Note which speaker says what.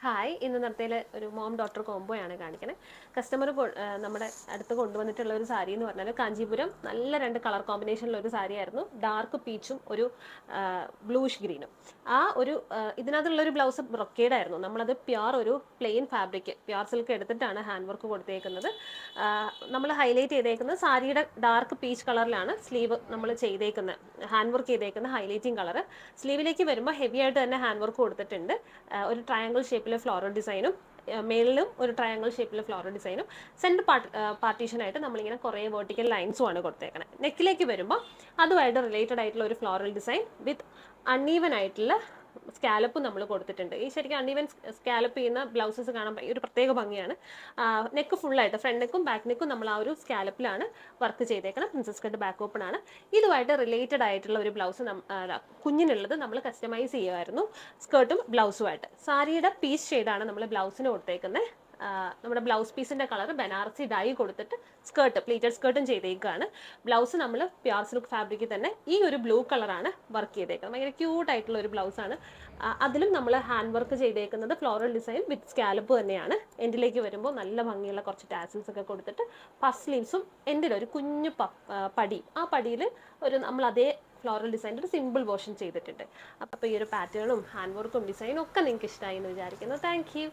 Speaker 1: Hi, ഇന്ന് നടത്തിയിൽ ഒരു mom doctor കോംബോയാണ് കാണിക്കുന്നത്. കസ്റ്റമർ നമ്മുടെ അടുത്ത് കൊണ്ടുവന്നിട്ടുള്ള ഒരു സാരി എന്ന് പറഞ്ഞാൽ കാഞ്ചീപുരം നല്ല രണ്ട് കളർ കോമ്പിനേഷനിലുള്ള ഒരു സാരി ആയിരുന്നു. ഡാർക്ക് പീച്ചും ഒരു ബ്ലൂഷ് ഗ്രീനും. ആ ഒരു ഇതിനകത്തുള്ള ഒരു ബ്ലൗസ് ബ്രൊക്കേഡ് ആയിരുന്നു. നമ്മളത് പ്യുർ ഒരു പ്ലെയിൻ ഫാബ്രിക് പ്യുർ സിൽക്ക് എടുത്തിട്ടാണ് ഹാൻഡ് വർക്ക് കൊടുത്തേക്കുന്നത്. നമ്മൾ ഹൈലൈറ്റ് ചെയ്തേക്കുന്നത് സാരിയുടെ ഡാർക്ക് പീച്ച് കളറിലാണ് സ്ലീവ് നമ്മൾ ചെയ്തേക്കുന്നത്, ഹാൻഡ് വർക്ക് ചെയ്തേക്കുന്ന ഹൈലൈറ്റിംഗ് കളർ. സ്ലീവിലേക്ക് വരുമ്പോൾ ഹെവി ആയിട്ട് തന്നെ ഹാൻഡ് വർക്ക് കൊടുത്തിട്ടുണ്ട്. ഒരു ട്രയാങ്കിൾ ഷേപ്പിലെ ഫ്ലോറൽ ഡിസൈനും മേളിലും ഒരു ട്രയാങ്കിൾ ഷേപ്പിലെ ഫ്ലോറൽ ഡിസൈനും സെൻറ്റർ പാർട്ടീഷനായിട്ട് നമ്മളിങ്ങനെ കുറേ വെർട്ടിക്കൽ ലൈൻസും ആണ് കൊടുത്തേക്കുന്നത്. നെക്കിലേക്ക് വരുമ്പോൾ അതുമായിട്ട് റിലേറ്റഡ് ആയിട്ടുള്ള ഒരു ഫ്ലോറൽ ഡിസൈൻ വിത്ത് അൺഈവൻ ആയിട്ടുള്ള സ്കാലപ്പ് നമ്മൾ കൊടുത്തിട്ടുണ്ട്. ഈ ശരിക്കും അൺഈവൻ സ്കാലപ്പ് ചെയ്യുന്ന ബ്ലൗസസ് കാണാൻ ഒരു പ്രത്യേക ഭംഗിയാണ്. നെക്ക് ഫുള്ളായിട്ട് ഫ്രണ്ട് നെക്കും ബാക്ക് നെക്കും നമ്മൾ ആ ഒരു സ്കാലപ്പിലാണ് വർക്ക് ചെയ്തേക്കണം. പ്രിൻസസ് കട്ട് ബാക്ക് ഓപ്പൺ ആണ്. ഇതുമായിട്ട് റിലേറ്റഡ് ആയിട്ടുള്ള ഒരു ബ്ലൗസ് കുഞ്ഞിനുള്ളത് നമ്മൾ കസ്റ്റമൈസ് ചെയ്യുമായിരുന്നു, സ്കേർട്ടും ബ്ലൗസുമായിട്ട്. സാരിയുടെ പീസ് ഷെയ്ഡാണ് നമ്മൾ ബ്ലൗസിന് കൊടുത്തേക്കുന്നത്. നമ്മുടെ ബ്ലൗസ് പീസിന്റെ കളർ ബനാറസി ഡൈ കൊടുത്തിട്ട് സ്കേർട്ട് പ്ലീറ്റഡ് സ്കേർട്ടും ചെയ്തേക്കാണ്. ബ്ലൗസ് നമ്മൾ പ്യുർ സിൽക്ക് ഫാബ്രിക്കിൽ തന്നെ ഈ ഒരു ബ്ലൂ കളറാണ് വർക്ക് ചെയ്തേക്കുന്നത്. ഭയങ്കര ക്യൂട്ട് ആയിട്ടുള്ള ഒരു ബ്ലൗസാണ്. അതിലും നമ്മൾ ഹാൻഡ് വർക്ക് ചെയ്തേക്കുന്നത് ഫ്ലോറൽ ഡിസൈൻ വിത്ത് സ്കാലപ്പ് തന്നെയാണ്. എൻഡിലേക്ക് വരുമ്പോൾ നല്ല ഭംഗിയുള്ള കുറച്ച് ടാസിൽസ് ഒക്കെ കൊടുത്തിട്ട് പഫ് സ്ലീവ്സും എൻഡിലൊരു കുഞ്ഞു പടി, ആ പടിയിൽ ഒരു നമ്മൾ അതേ ഫ്ലോറൽ ഡിസൈൻ്റെ ഒരു സിമ്പിൾ വേർഷൻ ചെയ്തിട്ടുണ്ട്. അപ്പോൾ ഈ ഒരു പാറ്റേണും ഹാൻഡ് വർക്കും ഡിസൈനും ഒക്കെ നിങ്ങൾക്ക് ഇഷ്ടമായി എന്ന് വിചാരിക്കുന്നു. Thank you.